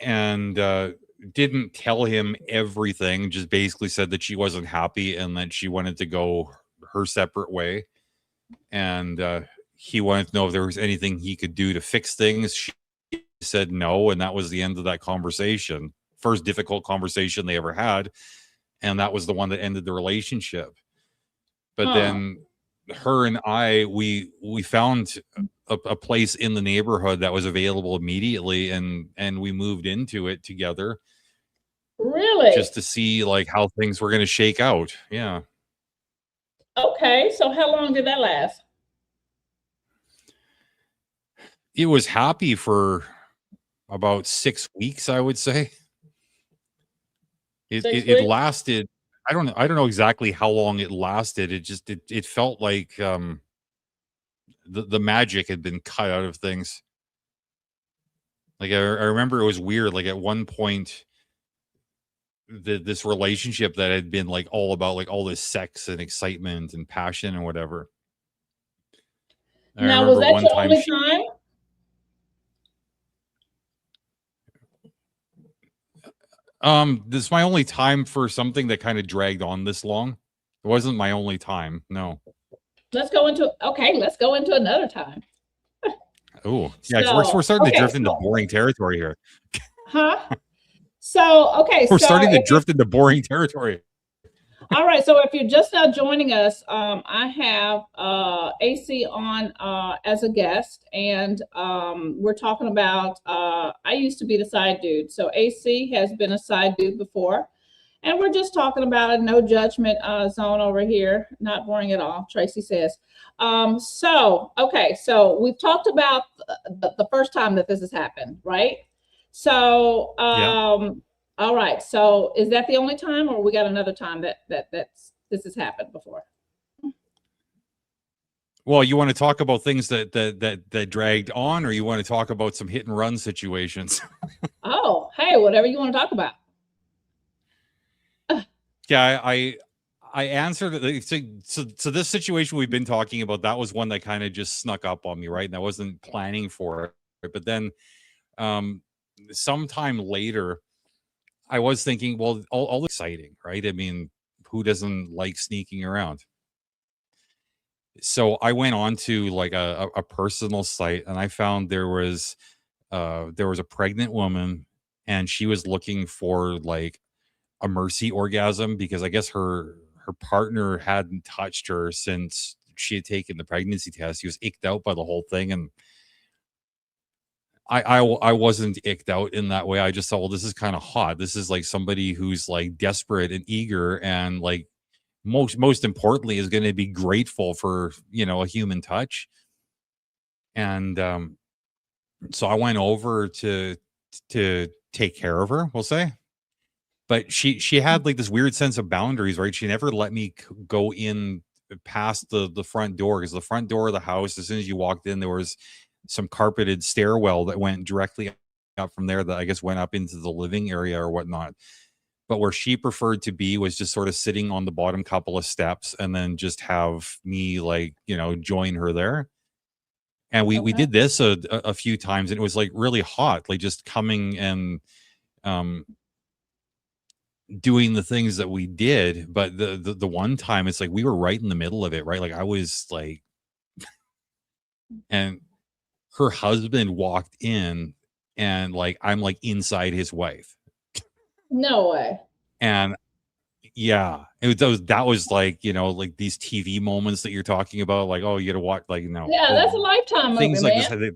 and didn't tell him everything, just basically said that she wasn't happy and that she wanted to go her separate way. And he wanted to know if there was anything he could do to fix things. She said no. And that was the end of that conversation. First difficult conversation they ever had. And that was the one that ended the relationship. But Huh. then her and I, we found a place in the neighborhood that was available immediately, and we moved into it together Really? just to see like how things were going to shake out. Yeah. Okay. So how long did that last? It was happy for about 6 weeks, I would say. It, 6 it, it weeks? lasted. I don't know exactly how long it lasted. It felt like the magic had been cut out of things. Like I remember it was weird. Like at one point, this relationship that had been like all about like all this sex and excitement and passion and whatever. I Now, was remember that one your time only time? this is my only time for something that kind of dragged on this long. It wasn't my only time. No. Let's go into another time. Oh, yeah, So, we're starting to okay, drift into so, boring territory here. huh? So, okay, We're so starting to if you, drift into boring territory. all right, so if you're just now joining us, I have AC on as a guest, and we're talking about. I used to be the side dude, so AC has been a side dude before, and we're just talking about a no judgment zone over here. Not boring at all, Tracy says. So, okay, so we've talked about the first time that this has happened, right? So, Yeah. all right. So is that the only time, or we got another time that's this has happened before? Well, you want to talk about things that dragged on, or you want to talk about some hit and run situations? Oh, hey, whatever you want to talk about. Yeah, I answered it. So this situation we've been talking about, that was one that kind of just snuck up on me, right? And I wasn't planning for it. But then sometime later, I was thinking, well, all exciting, right? I mean, who doesn't like sneaking around? So I went on to like a personal site, and I found there was a pregnant woman, and she was looking for like a mercy orgasm because I guess her partner hadn't touched her since she had taken the pregnancy test. He was icked out by the whole thing, and I wasn't icked out in that way. I just thought, well, this is kind of hot. This is like somebody who's like desperate and eager, and like most importantly is going to be grateful for, you know, a human touch. And so I went over to take care of her, we'll say. But she had like this weird sense of boundaries, right? She never let me go in past the front door, because the front door of the house, as soon as you walked in, there was some carpeted stairwell that went directly up from there that I guess went up into the living area or whatnot. But where she preferred to be was just sort of sitting on the bottom couple of steps, and then just have me, like, you know, join her there. And we Okay. did this a few times, and it was like really hot, like just coming and um doing the things that we did. But the one time, it's like we were right in the middle of it, right? Like I was like, and her husband walked in, and like I'm like inside his wife. No way. And yeah, that was like, you know, like these TV moments that you're talking about, like, oh, you gotta watch, like, no, Yeah, that's a Lifetime movie, things like man. this.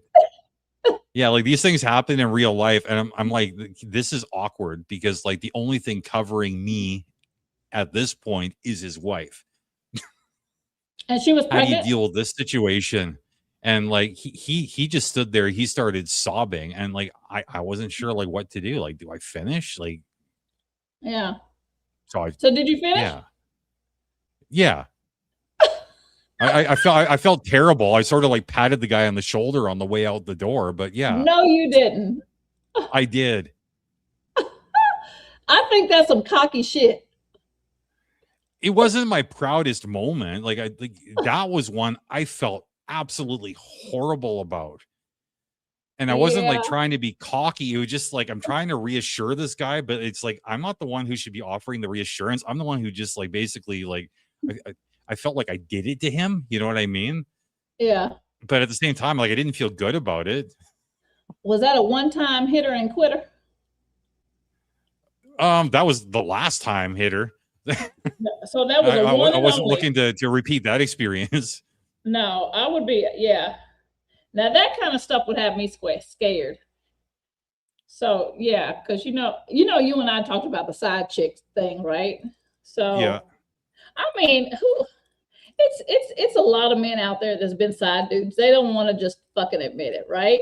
Yeah, like these things happen in real life, and I'm like, this is awkward because like the only thing covering me at this point is his wife. And she was How do you pregnant. deal with this situation? And like he just stood there, he started sobbing, and like I wasn't sure like what to do. Like, do I finish? Like, Yeah. so I So did you finish? yeah. Yeah. I felt terrible. I sort of like patted the guy on the shoulder on the way out the door, but yeah, No, you didn't. I did. I think that's some cocky shit. It wasn't my proudest moment. Like that was one I felt absolutely horrible about. And I wasn't like Yeah. trying to be cocky. It was just like I'm trying to reassure this guy, but it's like I'm not the one who should be offering the reassurance. I'm the one who just like basically like I felt like I did it to him. You know what I mean? Yeah. But at the same time, like I didn't feel good about it. Was that a one-time hitter and quitter? That was the last time hitter. So that was a one I and wasn't only. looking to repeat that experience. No, I would be, yeah. Now that kind of stuff would have me scared. So yeah, because you and I talked about the side chick thing, right? Yeah. So I mean, who it's a lot of men out there that's been side dudes. They don't want to just fucking admit it, right?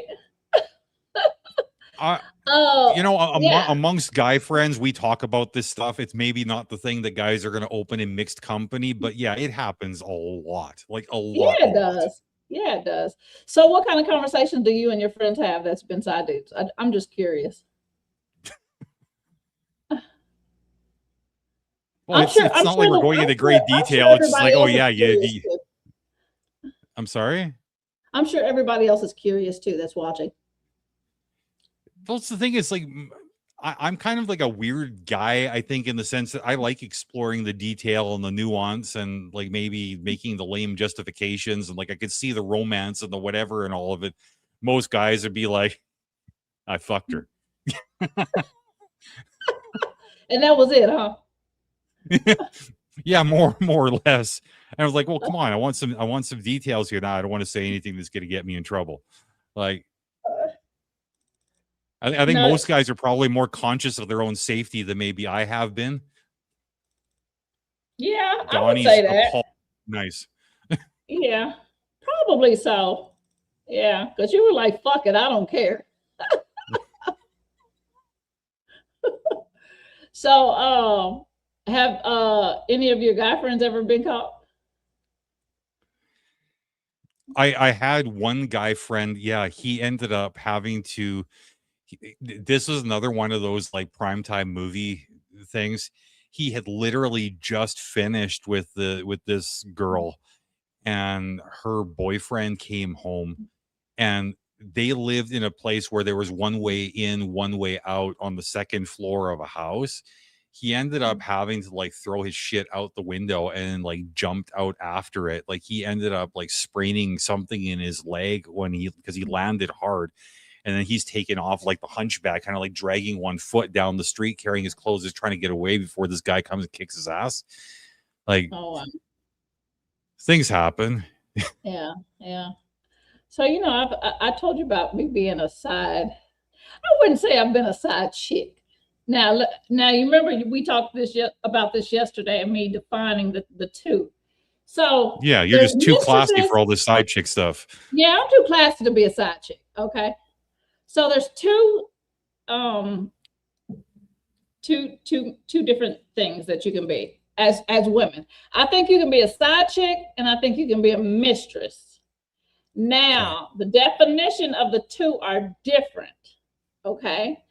Oh, yeah. Amongst guy friends, we talk about this stuff. It's maybe not the thing that guys are going to open in mixed company, but yeah, it happens a lot, like a lot, Yeah, a it lot. does. Yeah, it does. So what kind of conversations do you and your friends have that's been side dudes? I'm just curious. Well, it's not like we're going into great detail. It's just like, oh yeah, I'm sorry. I'm sure everybody else is curious too that's watching. That's the thing. It's like I'm kind of like a weird guy, I think, in the sense that I like exploring the detail and the nuance and like maybe making the lame justifications, and like I could see the romance and the whatever and all of it. Most guys would be like, I fucked her. And that was it, huh? Yeah, more or less. And I was like, well, come on, I want some details here. Now I don't want to say anything that's going to get me in trouble. Like, I think most guys are probably more conscious of their own safety than maybe I have been. Yeah, Donnie's I would say that. Nice. Yeah, probably so. Yeah, because you were like, fuck it, I don't care. So, have any of your guy friends ever been caught? I had one guy friend. Yeah, he ended up having to. This was another one of those like primetime movie things. He had literally just finished with this girl, and her boyfriend came home, and they lived in a place where there was one way in, one way out on the second floor of a house. He ended up having to like throw his shit out the window and like jumped out after it. Like he ended up like spraining something in his leg because he landed hard. And then he's taken off like the hunchback, kind of like dragging one foot down the street, carrying his clothes, just trying to get away before this guy comes and kicks his ass. Like, things happen. Yeah, yeah. So I told you about me being a side. I wouldn't say I've been a side chick. Now you remember we talked about this yesterday, and me defining the two. So yeah, you're just too classy for all this side chick stuff. Yeah, I'm too classy to be a side chick. Okay, so there's two different things that you can be as women. I think you can be a side chick, and I think you can be a mistress. Now, the definition of the two are different. Okay.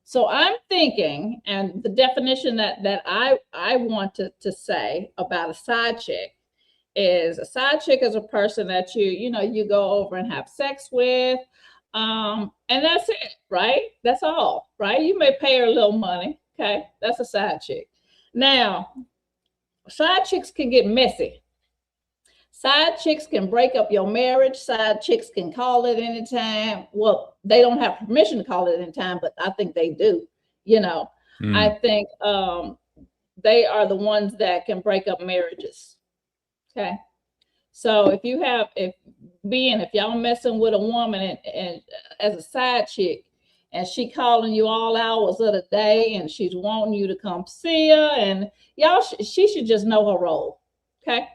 So I'm thinking, and the definition that I want to say about a side chick is a side chick is a person that you go over and have sex with. And that's it, right? That's all, right? You may pay her a little money. Okay. That's a side chick. Now, side chicks can get messy. Side chicks can break up your marriage. Side chicks can call it anytime. Well, they don't have permission to call it anytime, but I think they do. I think they are the ones that can break up marriages. Okay. So if y'all messing with a woman and as a side chick, and she calling you all hours of the day, and she's wanting you to come see her, and she should just know her role. Okay.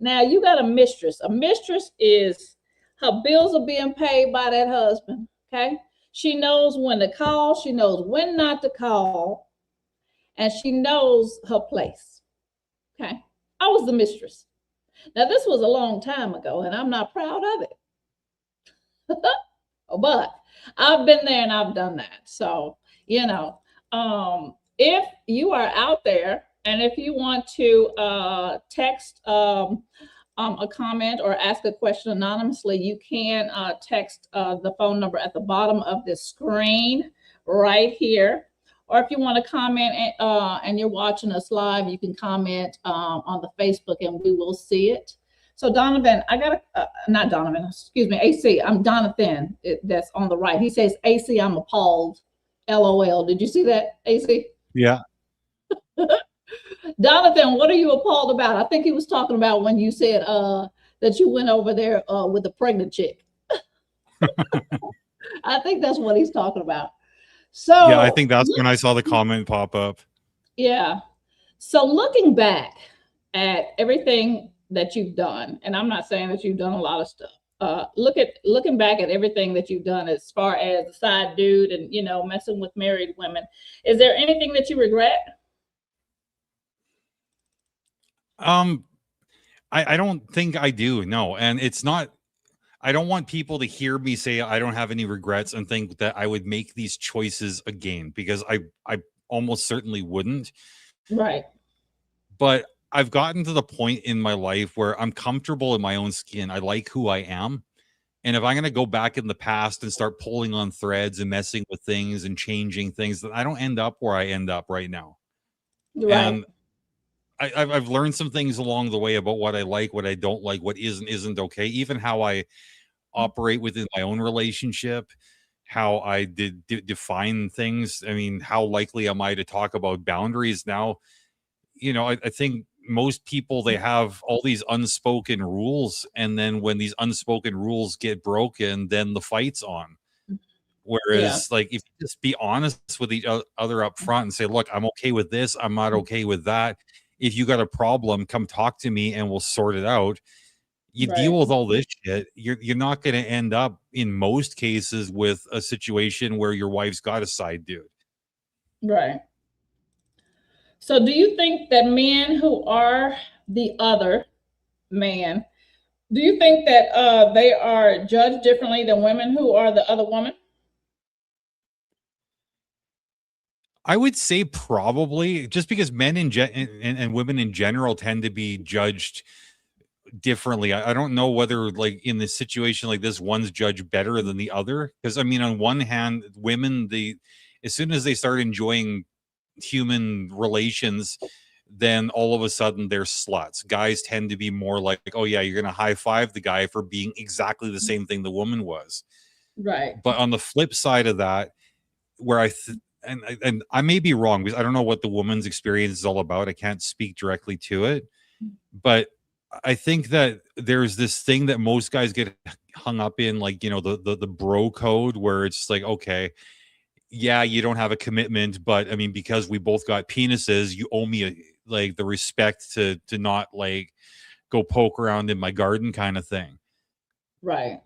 Now you got a mistress. A mistress is her bills are being paid by that husband. Okay. She knows when to call. She knows when not to call. And she knows her place. Okay. I was the mistress. Now this was a long time ago, and I'm not proud of it. But I've been there and I've done that. So, if you are out there, and if you want to text a comment or ask a question anonymously, you can text the phone number at the bottom of the screen right here. Or if you want to comment and you're watching us live, you can comment on the Facebook and we will see it. So Donovan, not Donovan, excuse me, AC. I'm Donathan. That's on the right. He says, AC, I'm appalled. LOL. Did you see that, AC? Yeah. Jonathan, what are you appalled about? I think he was talking about when you said that you went over there with the pregnant chick. I think that's what he's talking about. Yeah, I So, think that's when I saw the comment pop up. yeah. So looking back at everything that you've done, and I'm not saying that you've done a lot of stuff. Looking back at everything that you've done as far as the side dude and messing with married women, is there anything that you regret? I don't think I do. No, and it's not. I don't want people to hear me say I don't have any regrets and think that I would make these choices again, because I almost certainly wouldn't. Right. But I've gotten to the point in my life where I'm comfortable in my own skin. I like who I am. And if I'm going to go back in the past and start pulling on threads and messing with things and changing things, then I don't end up where I end up right now. Right. And I've learned some things along the way about what I like, what I don't like, what isn't okay, even how I operate within my own relationship, how I define things. I mean, how likely am I to talk about boundaries now? I think most people, they have all these unspoken rules, and then when these unspoken rules get broken, then the fight's on. Yeah. Whereas, like, if you just be honest with each other up front and say, look, I'm okay with this, I'm not okay with that. If you got a problem, come talk to me and we'll sort it out. You deal Right. with all this shit, you're not going to end up in most cases with a situation where your wife's got a side dude. Right. So do you think that men who are the other man, do you think that they are judged differently than women who are the other woman? I would say probably, just because men and women in general tend to be judged differently. I don't know whether, like, in this situation like this, one's judged better than the other. Because I mean, on one hand, women, as soon as they start enjoying human relations, then all of a sudden they're sluts. Guys tend to be more like, oh yeah, you're gonna high five the guy for being exactly the same thing the woman was. Right. But on the flip side of that, where and I may be wrong, because I don't know what the woman's experience is all about. I can't speak directly to it, but I think that there's this thing that most guys get hung up in, like, the bro code, where it's like, okay, yeah, you don't have a commitment, but I mean, because we both got penises, you owe me like the respect to not, like, go poke around in my garden, kind of thing. Right.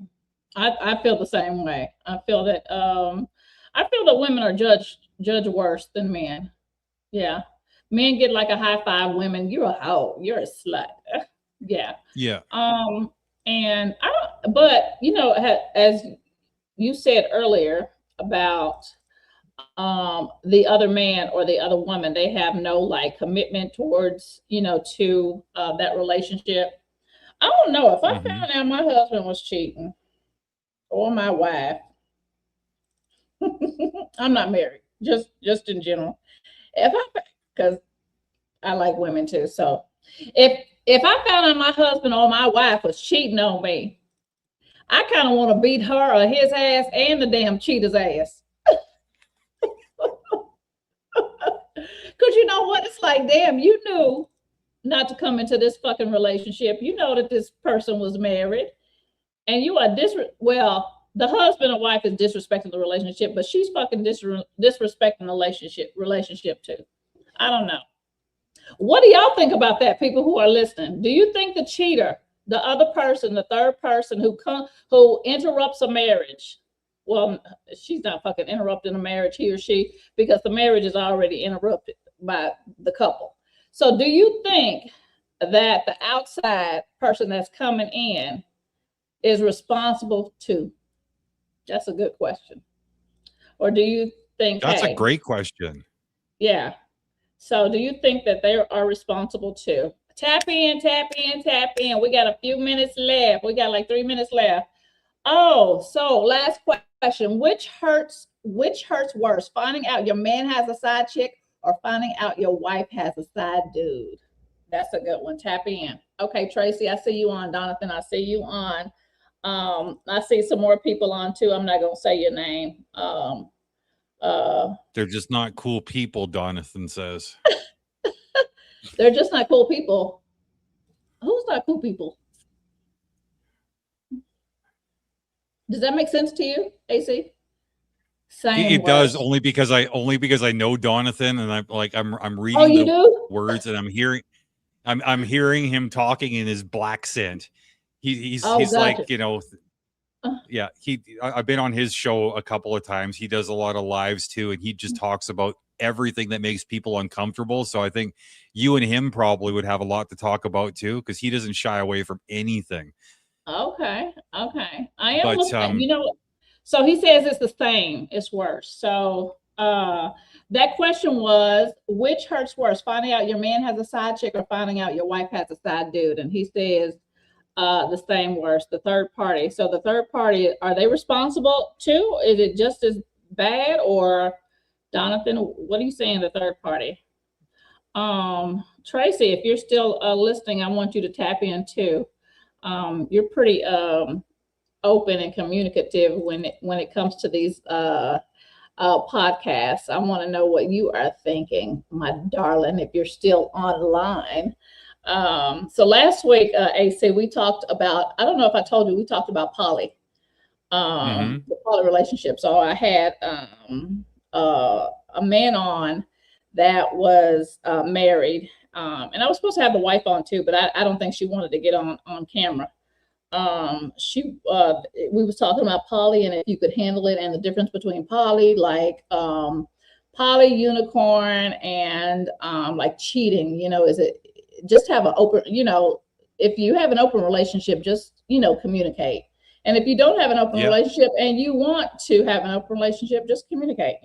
I feel the same way. I feel that women are judged worse than men. Yeah. Men get like a high five, women, you're a hoe, you're a slut. Yeah. Yeah. And I don't, but as you said earlier about the other man or the other woman, they have no like commitment towards, to that relationship. I don't know if I found out my husband was cheating or my wife. I'm not married, just in general. Because I like women too. So if I found out my husband or my wife was cheating on me, I kind of want to beat her or his ass and the damn cheater's ass. Because you know what? It's like, damn, you knew not to come into this fucking relationship. You know that this person was married, and you are the husband or wife is disrespecting the relationship, but she's fucking disrespecting the relationship too. I don't know. What do y'all think about that, people who are listening? Do you think the cheater, the other person, the third person who interrupts a marriage, well, she's not fucking interrupting a marriage, he or she, because the marriage is already interrupted by the couple. So do you think that the outside person that's coming in is responsible too? That's a good question. Or do you think, That's a hey, great question. yeah. So do you think that they are responsible too? Tap in, tap in, tap in. We got a few minutes left. We got like 3 minutes left. Oh, so last question. Which hurts worse? Finding out your man has a side chick or finding out your wife has a side dude? That's a good one. Tap in. Okay, Tracy, I see you on. Donathan, I see you on. I see some more people on too. I'm not gonna say your name. They're just not cool people, Donathan says. They're just not cool people. Who's not cool people? Does that make sense to you, AC? Same It does, words. only because I know Donathan, and I'm Oh, reading you the do? words, and I'm hearing him talking in his black scent. Oh, He's like, gotcha. Uh, yeah, I've been on his show a couple of times. He does a lot of lives too, and he just talks about everything that makes people uncomfortable. So I think you and him probably would have a lot to talk about too, because he doesn't shy away from anything. Okay, okay. I am But listening. So he says it's the same, it's worse. So that question was, which hurts worse, finding out your man has a side chick or finding out your wife has a side dude? And he says the same worse, the third party. So the third party, are they responsible too? Is it just as bad? Or Donathan, what are you saying, the third party? Tracy, if you're still listening, I want you to tap in too. You're pretty open and communicative when it comes to these podcasts. I want to know what you are thinking, my darling, if you're still online. So last week, AC, we talked about, I don't know if I told you, we talked about poly, the poly relationship. So I had a man on that was married. And I was supposed to have the wife on too, but I don't think she wanted to get on camera. We was talking about poly and if you could handle it, and the difference between poly, like poly, unicorn, and like cheating. Is it just have an open, if you have an open relationship, just communicate. And if you don't have an open yeah, relationship and you want to have an open relationship, just communicate.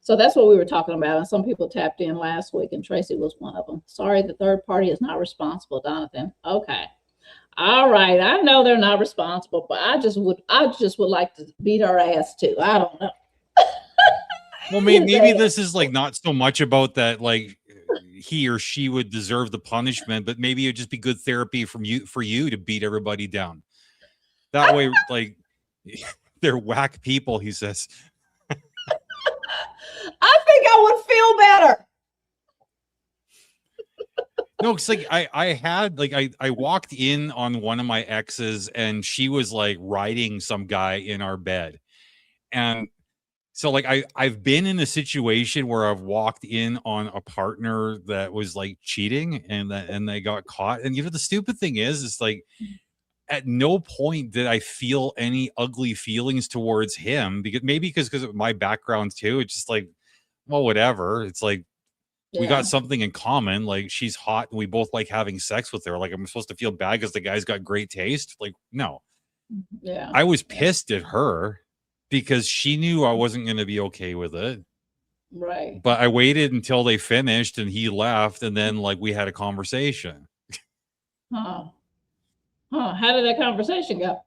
So that's what we were talking about. And some people tapped in last week, and Tracy was one of them. Sorry, the third party is not responsible, Donathan. Okay. All right. I know they're not responsible, but I just would like to beat her ass too. I don't know. well, maybe this is like not so much about that, like he or she would deserve the punishment, but maybe it'd just be good therapy for you to beat everybody down. That way, like they're whack people, he says. I think I would feel better. No, it's like I had like I walked in on one of my exes, and she was like riding some guy in our bed. And so like I've been in a situation where I've walked in on a partner that was like cheating, and they got caught. And the stupid thing is, it's like at no point did I feel any ugly feelings towards him, because of my background too. It's just like, well, whatever. It's like we got something in common. Like, she's hot and we both like having sex with her. Like, I'm supposed to feel bad because the guy's got great taste? Like, no. Yeah. I was pissed at her because she knew I wasn't going to be okay with it. Right. But I waited until they finished and he left, and then like we had a conversation. How did that conversation go?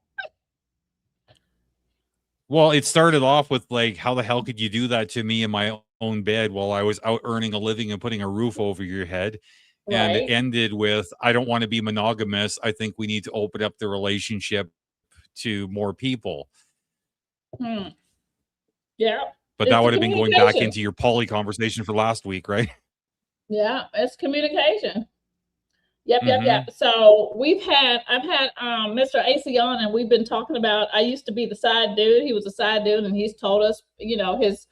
Well, it started off with like, how the hell could you do that to me in my own bed while I was out earning a living and putting a roof over your head? Right. And it ended with, I don't want to be monogamous. I think we need to open up the relationship to more people. Yeah. But that would have been going back into your poly conversation for last week, right? Yeah, it's communication. Yep. So I've had Mr. AC on, and we've been talking about, I used to be the side dude. He was a side dude, and he's told us, his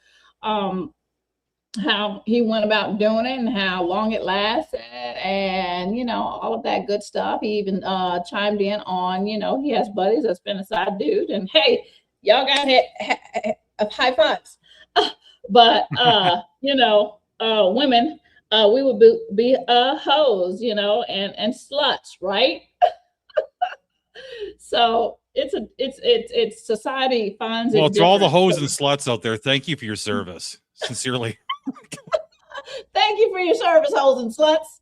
how he went about doing it and how long it lasted, and all of that good stuff. He even chimed in on, he has buddies that's been a side dude, and hey, y'all got high fives. But women, we would be hoes, and sluts, right? So it's society finds it. Well, to all the hoes and sluts out there, thank you for your service. Sincerely. Thank you for your service, hoes and sluts.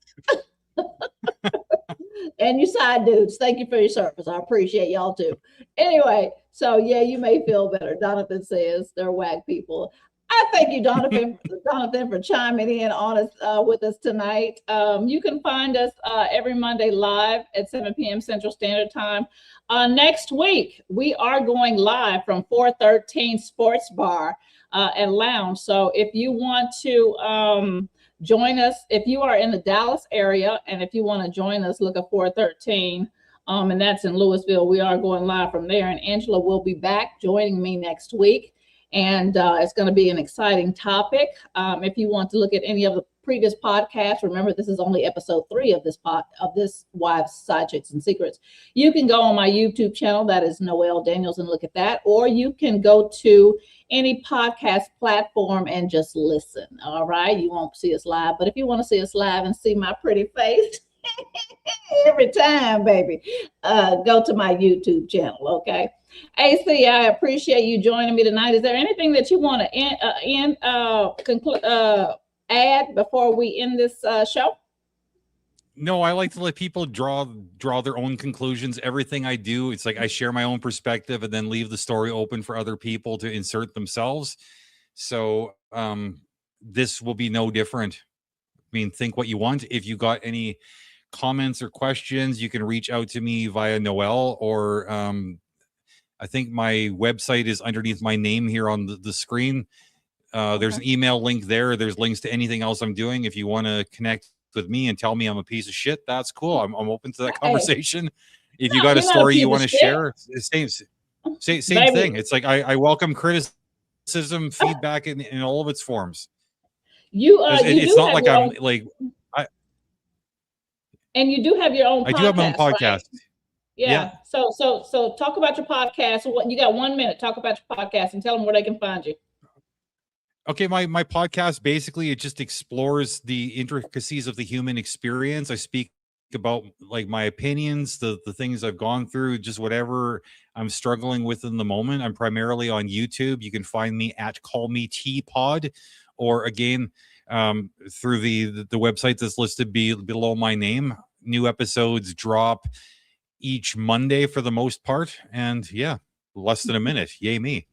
And you side dudes, thank you for your service. I appreciate y'all too. Anyway, so yeah, you may feel better. Donathan says they're whack people. I thank you, Donathan, for chiming in on us with us tonight. You can find us every Monday live at 7 p.m. Central Standard Time. Next week, we are going live from 413 Sports Bar and Lounge. So if you want to join us if you are in the Dallas area, and if you want to join us, look at 413. And that's in Louisville. We are going live from there, and Angela will be back joining me next week. And it's going to be an exciting topic. If you want to look at any of the previous podcasts, remember this is only episode 3 of this Wives, Side Chicks, and Secrets. You can go on my YouTube channel, that is Noelle Daniels, and look at that, or you can go to any podcast platform and just listen. All right, you won't see us live, but if you want to see us live and see my pretty face every time, baby, go to my YouTube channel. Okay. AC, I appreciate you joining me tonight. Is there anything that you want to add before we end this show? No, I like to let people draw their own conclusions. Everything I do, it's like I share my own perspective and then leave the story open for other people to insert themselves. So this will be no different. I mean, think what you want. If you got any comments or questions, you can reach out to me via Noelle, or I think my website is underneath my name here on the screen. There's an email link there. There's links to anything else I'm doing. If you want to connect with me and tell me I'm a piece of shit, that's cool. I'm open to that conversation. If you got a story you want to share, same thing. It's like I welcome criticism, feedback in all of its forms. It's not like I'm like, and you do have your own podcast. I do have my own podcast. Right? Yeah. So talk about your podcast. What you got? 1 minute. Talk about your podcast and tell them where they can find you. Okay, my podcast, basically, it just explores the intricacies of the human experience. I speak about like my opinions, the things I've gone through, just whatever I'm struggling with in the moment. I'm primarily on YouTube. You can find me at Call Me T-Pod, or again, through the website that's listed below my name. New episodes drop each Monday for the most part, and yeah, less than a minute. Yay me.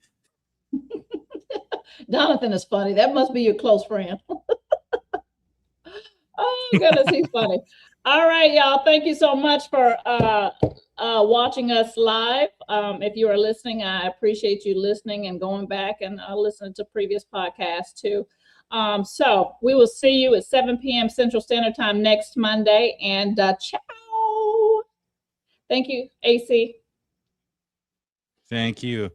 Jonathan is funny. That must be your close friend. Oh goodness, he's funny. All right, y'all, thank you so much for watching us live. If you are listening, I appreciate you listening and going back and listening to previous podcasts too. So we will see you at 7 p.m. Central Standard Time next Monday, and ciao. Thank you, AC. Thank you.